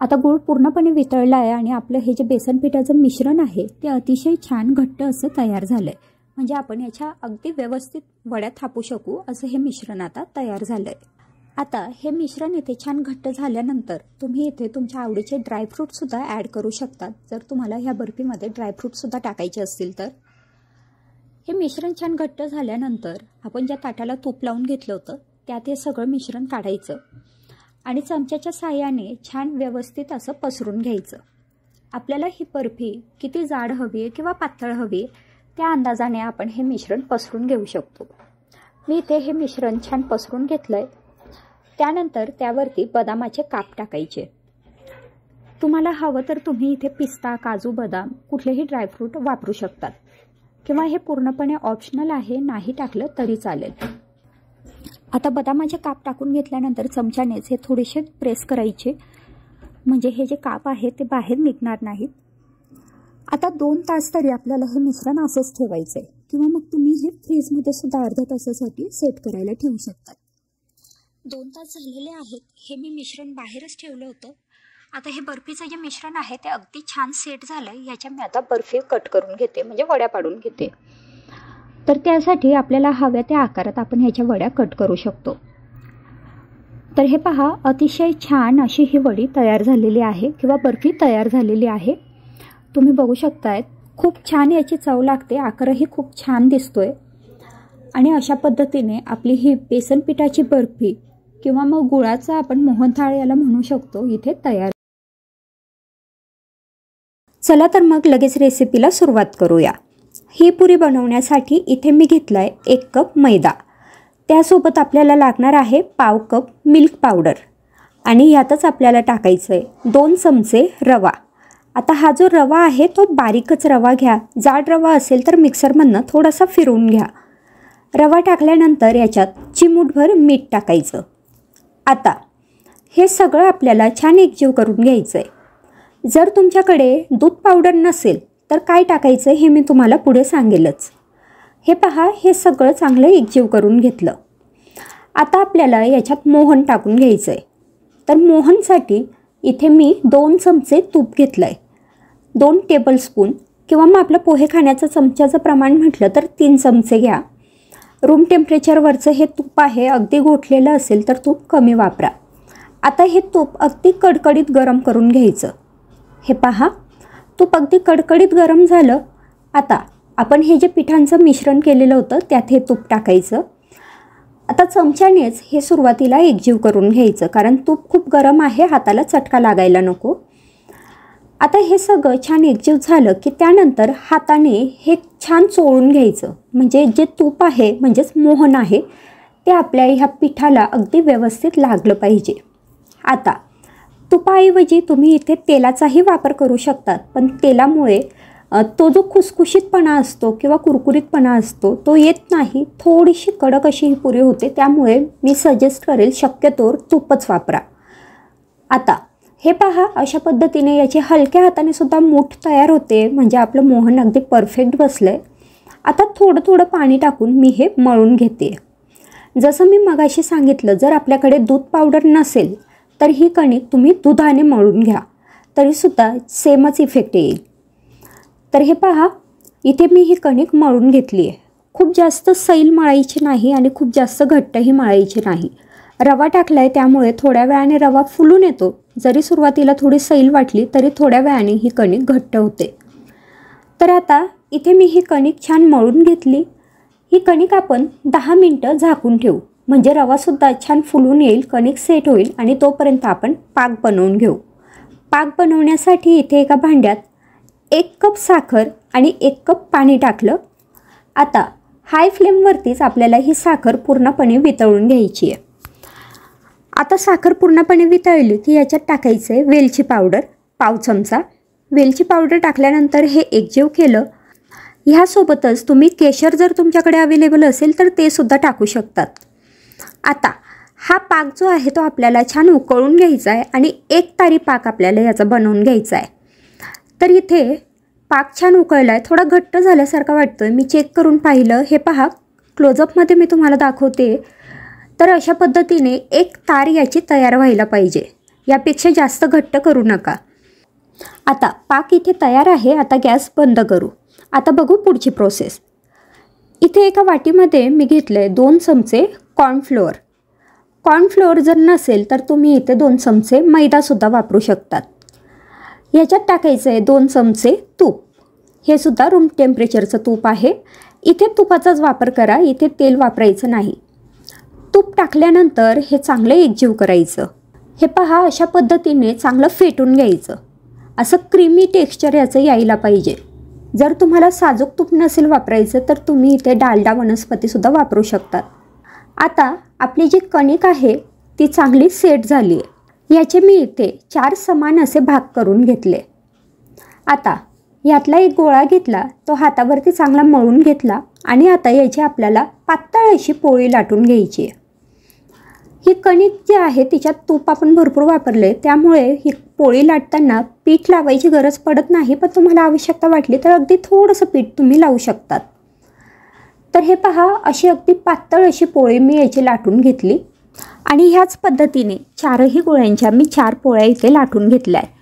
आता गूळ पूर्णपणे वितळला आहे आणि आपलं हे जे बेसन पिठाचं मिश्रण आहे ते अतिशय छान घट्ट असं तयार झालंय. म्हणजे आपण याच्या अगदी व्यवस्थित वड्या थापू शकू असं हे मिश्रण आता तयार झालंय. आता हे मिश्रण इथे छान घट्ट झाल्यानंतर तुम्ही इथे तुमच्या आवडीचे ड्रायफ्रूटसुद्धा ॲड करू शकतात, जर तुम्हाला ह्या बर्फीमध्ये ड्रायफ्रूटसुद्धा टाकायचे असतील तर. हे मिश्रण छान घट्ट झाल्यानंतर आपण ज्या ताटाला तूप लावून घेतलं होतं त्यात हे सगळं मिश्रण काढायचं आणि चमच्याच्या साहाय्याने छान व्यवस्थित असं पसरून घ्यायचं. आपल्याला ही बर्फी किती जाड हवी आहे किंवा पातळ हवी त्या अंदाजाने आपण हे मिश्रण पसरून घेऊ शकतो. मी इथे हे मिश्रण छान पसरून घेतलंय. त्यानंतर त्यावरती बदामाचे काप टाकायचे. तुम्हाला हवं तर तुम्ही इथे पिस्ता, काजू, बदाम कुठलेही ड्रायफ्रूट वापरू शकतात किंवा हे पूर्णपणे ऑप्शनल आहे, नाही टाकलं तरी चालेल. आता बदामाचे काप टाकून घेतल्यानंतर चमच्यानेच हे थोडेसे प्रेस करायचे, म्हणजे हे जे काप आहे ते बाहेर निघणार नाहीत. आता 2 तास तरी आपल्याला हे मिश्रण असंच ठेवायचं आहे किंवा मग तुम्ही हे फ्रीजमध्ये सुद्धा अर्ध्या तासासाठी सेट करायला ठेवू शकतात. 2 तास झालेले आहेत. हे मी मिश्रण बाहेरच ठेवलं होतं. आता हे बर्फीचं जे मिश्रण आहे ते अगदी छान सेट झालंय. याच्या मी आता बर्फी कट करून घेते, म्हणजे वड्या पाडून घेते. तर त्यासाठी आपल्याला हव्या त्या आकारात आपण ह्याच्या वड्या कट करू शकतो. तर हे पहा, अतिशय छान अशी ही वडी तयार झालेली आहे किंवा बर्फी तयार झालेली आहे. तुम्ही बघू शकताय खूप छान याची चव लागते, आकारही खूप छान दिसतोय. आणि अशा पद्धतीने आपली ही बेसन पिठाची बर्फी किंवा मग गुळाचा आपण मोहनथाळ याला म्हणू शकतो इथे तयार. चला तर मग लगेच रेसिपीला सुरुवात करूया। ही पुरी बनवण्यासाठी इथे मी घेतला आहे 1 कप मैदा, त्यासोबत आपल्याला लागणार आहे पाव कप मिल्क पावडर आणि यातच आपल्याला टाकायचं आहे 2 चमचे रवा। आता हा जो रवा आहे तो बारीकच रवा घ्या, जाड रवा असेल तर मिक्सरमधनं थोडासा फिरवून घ्या। रवा टाकल्यानंतर याच्यात चिमूटभर मीठ टाकायचं। आता हे सगळं आपल्याला छान एकजीव करून घ्यायचं आहे। जर तुमच्याकडे दूध पावडर नसेल तर काय टाकायचं हे मी तुम्हाला पुढे सांगेलच। हे पहा, हे सगळं चांगलं एकजीव करून घेतलं। आता आपल्याला याच्यात मोहन टाकून घ्यायचं आहे। तर मोहनसाठी इथे मी 2 चमचे तूप घेतलं आहे, 2 टेबलस्पून किंवा मग आपलं पोहे खाण्याचं चमच्याचं प्रमाण म्हटलं तर 3 चमचे घ्या। रूम टेम्परेचरवरचं हे तूप आहे, अगदी गोठलेलं असेल तर तूप कमी वापरा। आता हे तूप अगदी कडकडीत गरम करून घ्यायचं। हे पहा, तूप अगदी कडकडीत गरम झालं। आता आपण हे जे पिठांचं मिश्रण केलेलं होतं त्यात हे तूप टाकायचं। आता चमच्यानेच हे सुरुवातीला एकजीव करून घ्यायचं, कारण तूप खूप गरम आहे, हाताला चटका लागायला नको। आता हे सगळं छान एकजीव झालं की त्यानंतर हाताने हे छान चोळून घ्यायचं, म्हणजे जे तूप आहे म्हणजेच मोहन आहे ते आपल्या ह्या पिठाला अगदी व्यवस्थित लागलं पाहिजे। आता तुपाऐवजी तुम्ही इथे तेलाचाही वापर करू शकतात, पण तेलामुळे तो जो खुसखुशीतपणा असतो किंवा कुरकुरीतपणा असतो तो येत नाही, थोडीशी कडक अशी ही पुरी होते। त्यामुळे मी सजेस्ट करेल शक्यतोवर तूपच वापरा। आता हे पहा, अशा पद्धतीने याची हलक्या हाताने सुद्धा मूठ तयार होते, म्हणजे आपलं मोहन अगदी परफेक्ट बसलं आहे। आता थोडं थोडं पाणी टाकून मी हे मळून घेते। जसं मी मगाशी सांगितलं, जर आपल्याकडे दूध पावडर नसेल तर ही कणिक तुम्ही दुधाने मळून घ्या, तरीसुद्धा सेमच इफेक्ट येईल। तर हे पहा, इथे मी ही कणिक मळून घेतली आहे। खूप जास्त सैल मळायची नाही आणि खूप जास्त घट्टही मळायची नाही। रवा टाकला आहे त्यामुळे थोड्या वेळाने रवा फुलून येतो, जरी सुरुवातीला थोडी सैल वाटली तरी थोड्या वेळाने ही कणिक घट्ट होते। तर आता इथे मी ही कणिक छान मळून घेतली। ही कणिक आपण 10 मिनटं झाकून ठेवू, म्हणजे रवासुद्धा छान फुलून येईल, कणिक सेट होईल आणि तोपर्यंत आपण पाक बनवून घेऊ। पाक बनवण्यासाठी इथे एका भांड्यात 1 कप साखर आणि 1 कप पाणी टाकलं। आता हाय फ्लेमवरतीच आपल्याला ही साखर पूर्णपणे वितळून घ्यायची आहे। आता साखर पूर्णपणे वितळली की याच्यात टाकायचं आहे वेलची पावडर, पाव चमचा। वेलची पावडर टाकल्यानंतर हे एकजीव केलं। ह्यासोबतच तुम्ही केशर जर तुमच्याकडे अवेलेबल असेल तर ते सुद्धा टाकू शकतात। आता हा पाक जो आहे तो आपल्याला छान उकळून घ्यायचा आहे आणि 1 तारी पाक आपल्याला याचा बनवून घ्यायचा आहे। तर इथे पाक छान उकळला आहे, थोडा घट्ट झाल्यासारखा वाटतो आहे, मी चेक करून पाहिलं। हे पहा, क्लोजअपमध्ये मी तुम्हाला दाखवते। तर अशा पद्धतीने 1 तार याची तयार व्हायला पाहिजे, यापेक्षा जास्त घट्ट करू नका। आता पाक इथे तयार आहे, आता गॅस बंद करू। आता बघू पुढची प्रोसेस। इथे एका वाटीमध्ये मी घेतलं आहे 2 चमचे कॉर्नफ्लोअर। कॉर्नफ्लोअर जर नसेल तर तुम्ही इथे 2 चमचे मैदासुद्धा वापरू शकतात। ह्याच्यात टाकायचं आहे 2 चमचे तूप, हे सुद्धा रूम टेम्परेचरचं तूप आहे। इथे तुपाचाच वापर करा, इथे तेल वापरायचं नाही। तूप टाकल्यानंतर हे चांगलं एकजीव करायचं। हे पहा, अशा पद्धतीने चांगलं फेटून घ्यायचं, असं क्रीमी टेक्स्चर याचं यायला पाहिजे। जर तुम्हाला साजूक तूप नसेल वापरायचं तर तुम्ही इथे डालडा वनस्पतीसुद्धा वापरू शकतात। आता आपली जी कणिक आहे ती चांगली सेट झाली आहे। याचे मी इथे 4 समान असे भाग करून घेतले। आता यातला एक गोळा घेतला, तो हातावरती चांगला मळून घेतला आणि आता याची आपल्याला पातळ अशी पोळी लाटून घ्यायची आहे। ही कणिक जी आहे तिच्यात तूप आपण भरपूर वापरले, त्यामुळे ही पोळी लाटताना पीठ लावायची गरज पडत नाही, पण तुम्हाला आवश्यकता वाटली तर अगदी थोडंसं पीठ तुम्ही लावू शकतात। तर हे पहा, अशी अगदी पातळ अशी पोळी मी याची लाटून घेतली आणि ह्याच पद्धतीने 4ही गोळ्यांच्या मी 4 पोळ्या इथे लाटून घेतल्या आहेत।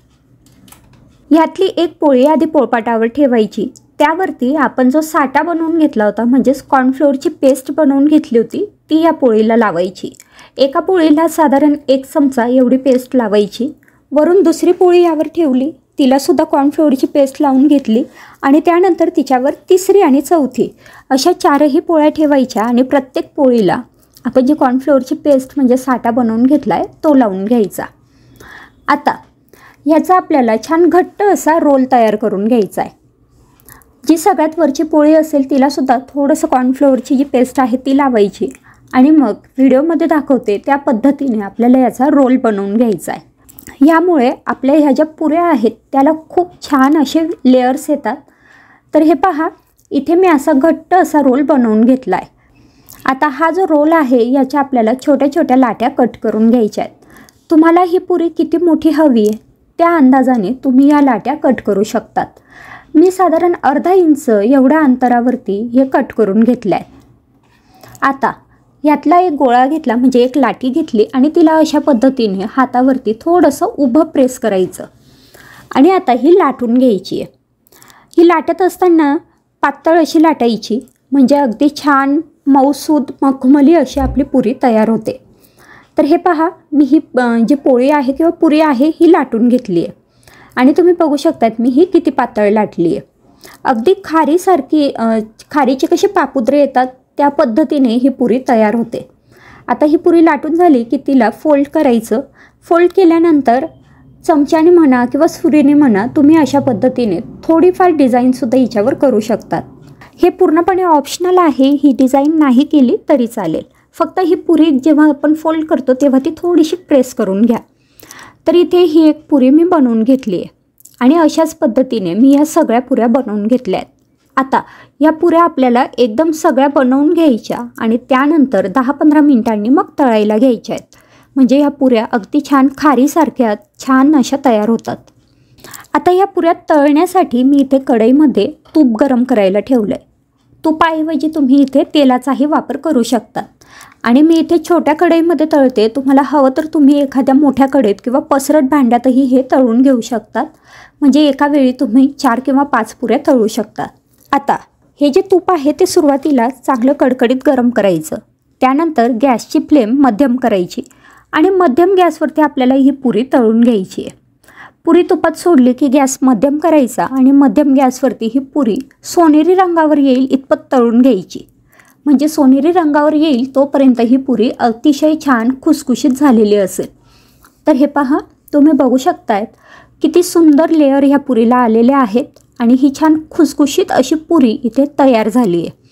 ह्यातली एक पोळी आधी पोळपाटावर ठेवायची, त्यावरती आपण जो साठा बनवून घेतला होता म्हणजेच कॉर्नफ्लोअरची पेस्ट बनवून घेतली होती ती या पोळीला लावायची। एका पोळीला साधारण 1 चमचा एवढी पेस्ट लावायची। वरून दुसरी पोळी यावर ठेवली, तिलासुद्धा कॉर्नफ्लोअरची पेस्ट लावून घेतली आणि त्यानंतर तिच्यावर तिसरी आणि चौथी अशा 4ही पोळ्या ठेवायच्या आणि प्रत्येक पोळीला आपण जी कॉर्नफ्लोअरची पेस्ट म्हणजे साठा बनवून घेतला आहे तो लावून घ्यायचा। आता ह्याचा आपल्याला छान घट्ट असा रोल तयार करून घ्यायचा आहे। जी सगळ्यात वरची पोळी असेल तिलासुद्धा थोडंसं कॉर्नफ्लोअरची जी पेस्ट आहे ती लावायची आणि मग व्हिडिओमध्ये दाखवते त्या पद्धतीने आपल्याला याचा रोल बनवून घ्यायचा आहे। यामुळे आपल्या ह्या ज्या पुऱ्या आहेत त्याला खूप छान असे लेयर्स येतात। तर हे पहा, इथे मी असा घट्ट असा रोल बनवून घेतला आहे। आता हा जो रोल आहे याच्या आपल्याला छोट्या छोट्या लाट्या कट करून घ्यायच्या आहेत। तुम्हाला ही पुरी किती मोठी हवी आहे त्या अंदाजाने तुम्ही या लाट्या कट करू शकतात। मी साधारण अर्धा इंच एवढ्या अंतरावरती हे कट करून घेतलं आहे। आता यातला एक गोळा घेतला, म्हणजे एक लाटी घेतली आणि तिला अशा पद्धतीने हातावरती थोडंसं उभं प्रेस करायचं आणि आता ही लाटून घ्यायची आहे। ही लाटत असताना पातळ अशी लाटायची, म्हणजे अगदी छान मऊसूद मखमली अशी आपली पुरी तयार होते। तर हे पहा, मी ही जी पोळी आहे किंवा पुरी आहे ही लाटून घेतली आहे आणि तुम्ही बघू शकतात मी ही किती पातळ लाटली आहे। अगदी खारीसारखी खारीचे कसे पापुद्रे येतात त्या पद्धतीने ही पुरी तयार होते। आता ही पुरी लाटून झाली की तिला फोल्ड करायचं। फोल्ड केल्यानंतर चमच्याने म्हणा किंवा सुरीने म्हणा तुम्ही अशा पद्धतीने थोडीफार डिझाईनसुद्धा हिच्यावर करू शकतात। हे पूर्णपणे ऑप्शनल आहे, ही डिझाईन नाही केली तरी चालेल। फक्त ही पुरी जेव्हा आपण फोल्ड करतो तेव्हा ती थोडीशी प्रेस करून घ्या। तर इथे ही एक पुरी मी बनवून घेतली आहे आणि अशाच पद्धतीने मी ह्या सगळ्या पुऱ्या बनवून घेतल्या आहेत। आता या पुऱ्या आपल्याला एकदम सगळ्या बनवून घ्यायच्या आणि त्यानंतर 10-15 मिनिटांनी मग तळायला घ्यायच्या आहेत, म्हणजे ह्या पुऱ्या अगदी छान खारीसारख्या छान अशा तयार होतात। आता या पुऱ्या तळण्यासाठी मी इथे कढईमध्ये तूप गरम करायला ठेवलं आहे। तुपाऐवजी तुम्ही इथे तेलाचाही वापर करू शकता आणि मी इथे छोट्या कढईमध्ये तळते। तुम्हाला हवं तर तुम्ही एखाद्या मोठ्या कढईत किंवा पसरट भांड्यातही हे तळून घेऊ शकतात, म्हणजे एका वेळी तुम्ही 4 किंवा 5 पुऱ्या तळू शकता। आता हे जे तूप आहे ते सुरुवातीला चांगलं कडकडीत गरम करायचं, त्यानंतर गॅसची फ्लेम मध्यम करायची आणि मध्यम गॅसवरती आपल्याला ही पुरी तळून घ्यायची आहे। पुरी तुपात सोडली की गॅस मध्यम करायचा आणि मध्यम गॅसवरती ही पुरी सोनेरी रंगावर येईल इतपत तळून घ्यायची, म्हणजे सोनेरी रंगावर येईल तोपर्यंत ही पुरी अतिशय छान खुसखुशीत झालेली असेल। तर हे पहा, तुम्ही बघू शकतायत किती सुंदर लेअर ह्या पुरीला आलेले आहेत आणि ही छान खुसखुशीत अशी पुरी इथे तयार झाली आहे।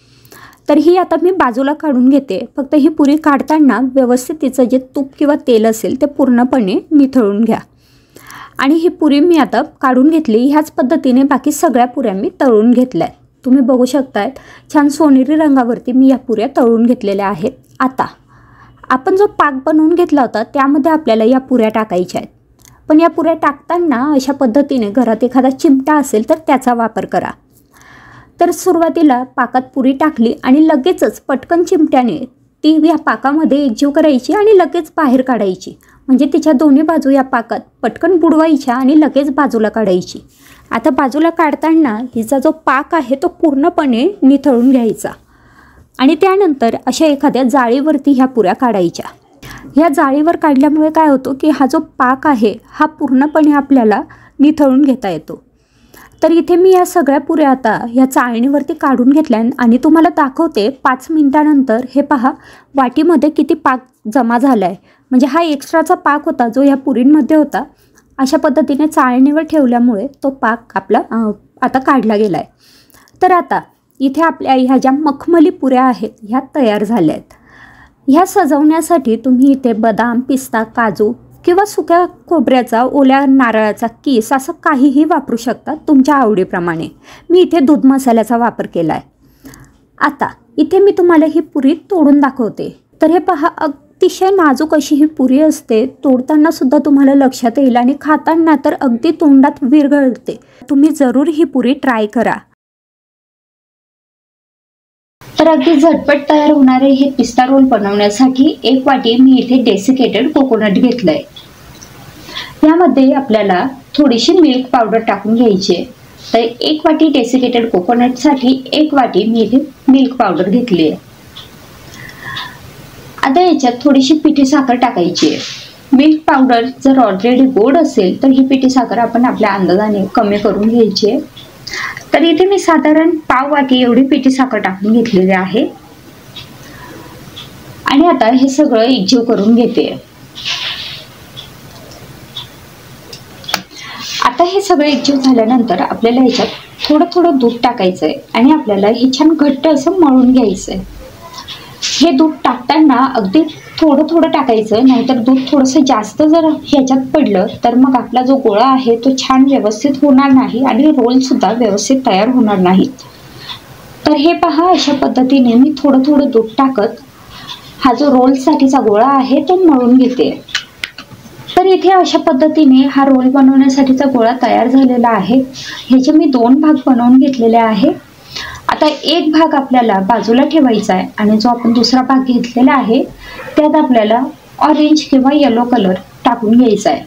तर ही आता मी बाजूला काढून घेते। फक्त ही पुरी काढताना व्यवस्थित तिचं जे तूप किंवा तेल असेल ते पूर्णपणे निथळून घ्या आणि ही पुरी मी आता काढून घेतली। ह्याच पद्धतीने बाकी सगळ्या पुऱ्या मी तळून घेतल्या आहेत। तुम्ही बघू शकतायत छान सोनेरी रंगावरती मी या पुऱ्या तळून घेतलेल्या आहेत। आता आपण जो पाक बनवून घेतला होता त्यामध्ये आपल्याला या पुऱ्या टाकायच्या आहेत, पण या पुऱ्या टाकताना अशा पद्धतीने घरात एखादा चिमटा असेल तर त्याचा वापर करा। तर सुरुवातीला पाकात पुरी टाकली आणि लगेचच पटकन चिमट्याने ती या पाकामध्ये एकजीव करायची आणि लगेच बाहेर काढायची, म्हणजे तिच्या दोन्ही बाजू या पाकात पटकन बुडवायच्या आणि लगेच बाजूला काढायची। आता बाजूला काढताना हिचा जो पाक आहे तो पूर्णपणे निथळून घ्यायचा आणि त्यानंतर अशा एखाद्या जाळीवरती ह्या पुऱ्या काढायच्या। ह्या जाळीवर काढल्यामुळे काय होतं की हा जो पाक आहे हा पूर्णपणे आपल्याला निथळून घेता येतो। तर इथे मी या सगळ्या पुऱ्या आता ह्या चाळणीवरती काढून घेतल्या आणि तुम्हाला दाखवते 5 मिनिटानंतर हे पहा वाटीमध्ये किती पाक जमा झाला आहे, म्हणजे हा एक्स्ट्राचा पाक होता जो ह्या पुरींमध्ये होता। अशा पद्धतीने चाळणीवर ठेवल्यामुळे तो पाक आपला आता काढला गेला आहे। तर आता इथे आपल्या ह्या ज्या मखमली पुऱ्या आहेत ह्या तयार झाल्या आहेत। ह्या सजवण्यासाठी तुम्ही इथे बदाम, पिस्ता, काजू किंवा सुक्या खोबऱ्याचा, ओल्या नारळाचा कीस असं काहीही वापरू शकता तुमच्या आवडीप्रमाणे। मी इथे दूध मसाल्याचा वापर केला आहे। आता इथे मी तुम्हाला ही पुरी तोडून दाखवते। तर हे पहा, अतिशय नाजूक अशी ही पुरी असते, तोडताना सुद्धा तुम्हाला लक्षात येईल आणि खाताना तर अगदी तोंडात विरघळते। तुम्ही जरूर ही पुरी ट्राय करा। तर अगदी झटपट तयार होणारे हे पिस्ता रोल बनवण्यासाठी 1 वाटी मी इथे डेसिकेटेड कोकोनट घेतलंय। यामध्ये आपल्याला थोडीशी मिल्क पावडर टाकून घ्यायची आहे। तर 1 वाटी डेसिकेटेड कोकोनटसाठी 1 वाटी मी इथे मिल्क पावडर घेतली आहे। आता याच्यात थोडीशी पिठी साखर टाकायची आहे। मिल्क पावडर जर ऑलरेडी गोड असेल तर ही पिठी साखर आपण आपल्या अंदाजाने कमी करून घ्यायची आहे। तर इथे मी साधारण पाव वाटी एवढी पिठी साखर टाकून घेतलेली आहे आणि आता हे सगळं एकजीव करून घेते। आता हे सगळं एकजीव झाल्यानंतर आपल्याला ह्याच्यात थोडं थोडं दूध टाकायचं आहे आणि आपल्याला हे छान घट्ट असं मळून घ्यायचं आहे. हे दूध टाकताना अगदी थोडं थोडं टाकायचं, नाहीतर दूध थोडंसं जास्त जर ह्याच्यात पडलं तर मग आपला जो गोळा आहे तो छान व्यवस्थित होणार नाही आणि रोलसुद्धा व्यवस्थित तयार होणार नाहीत. तर हे पहा, अशा पद्धतीने मी थोडं थोडं दूध टाकत हा जो रोलसाठीचा गोळा आहे तो मळून घेते. तर इथे अशा पद्धतीने हा रोल बनवण्यासाठीचा गोळा तयार झालेला आहे. ह्याचे मी 2 भाग बनवून घेतलेले आहे. आता एक भाग आपल्याला बाजूला ठेवायचा आहे आणि जो आपण दुसरा भाग घेतलेला आहे त्यात आपल्याला ऑरेंज किंवा येलो कलर टाकून घ्यायचा आहे.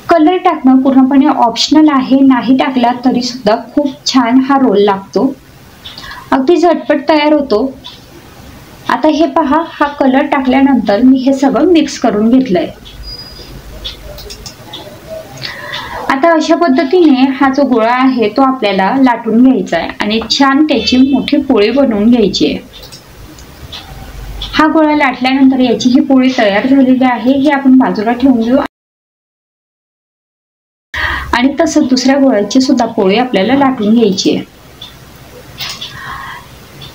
कलर टाकणं पूर्णपणे ऑप्शनल आहे, नाही टाकला तरी सुद्धा खूप छान हा रोल लागतो, अगदी झटपट तयार होतो. आता हे पहा, हा कलर टाकल्यानंतर मी हे सगळं मिक्स करून घेतलंय. आता अशा पद्धतीने हा जो गोळा आहे तो आपल्याला लाटून घ्यायचा आहे आणि छान त्याची मोठी पोळी बनवून घ्यायची आहे. हा गोळा लाटल्यानंतर याची ही पोळी तयार झालेली आहे, ही आपण बाजूला ठेवून घेऊ. आणि तसंच दुसऱ्या गोळ्याची सुद्धा पोळी आपल्याला लाटून घ्यायची आहे.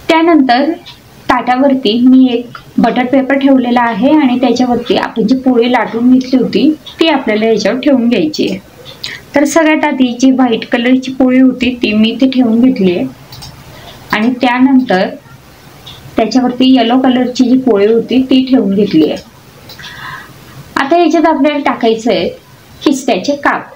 त्यानंतर ताटावरती मी एक बटर पेपर ठेवलेला आहे आणि त्याच्यावरती आपण जी पोळी लाटून घेतली होती ती आपल्याला याच्यावर ठेवून घ्यायची आहे. तर सगळ्यात आधी जी व्हाईट कलरची पोळी होती ती मी इथे ठेवून घेतली आहे आणि त्यानंतर त्याच्यावरती येलो कलरची जी पोळी होती ती ठेवून घेतली आहे. आता याच्यात आपल्याला टाकायचं आहे पिस्त्याचे काप.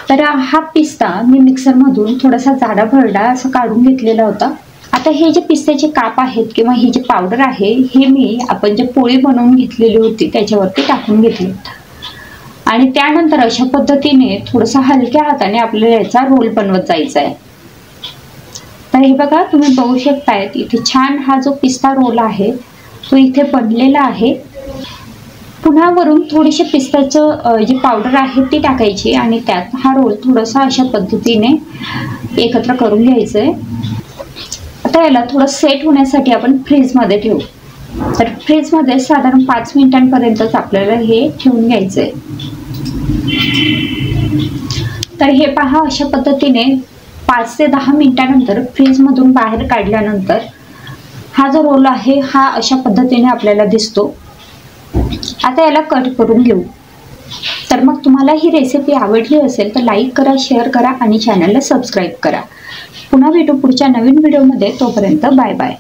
तर हा पिस्ता मी मिक्सरमधून थोडासा जाडा भरडा असं काढून घेतलेला होता. आता हे जे पिस्त्याचे काप आहेत किंवा ही जी पावडर आहे हे मी आपण जे पोळी बनवून घेतलेली होती त्याच्यावरती टाकून घेतली आणि त्यानंतर अशा पद्धतीने थोडंसं हलक्या हाताने आपल्याला याचा रोल बनवत जायचा आहे. तर हे बघा, तुम्ही बघू शकताय इथे छान हा जो पिस्ता रोल आहे तो इथे बनलेला आहे. पुन्हा वरून थोडीशी पिस्त्याचं जी पावडर आहे ती टाकायची आणि त्यात हा रोल थोडासा अशा पद्धतीने एकत्र करून घ्यायचं आहे. आता याला थोडं सेट होण्यासाठी आपण फ्रीजमध्ये ठेवू. तर फ्रीजमध्ये साधारण 5 मिनिटांपर्यंतच आपल्याला हे ठेवून घ्यायचं आहे. तर हे पहा, अशा पद्धतीने 5 ते 10 मिनिटांनंतर फ्रीजमधून बाहेर काढल्यानंतर हा जो रोल आहे हा अशा पद्धतीने आपल्याला दिसतो. आता याला कट करून घेऊ. तर मग तुम्हाला ही रेसिपी आवडली असेल तर लाईक करा, शेअर करा आणि चॅनलला सबस्क्राईब करा. पुन्हा भेटू पुढच्या नवीन व्हिडिओमध्ये. तोपर्यंत बाय बाय.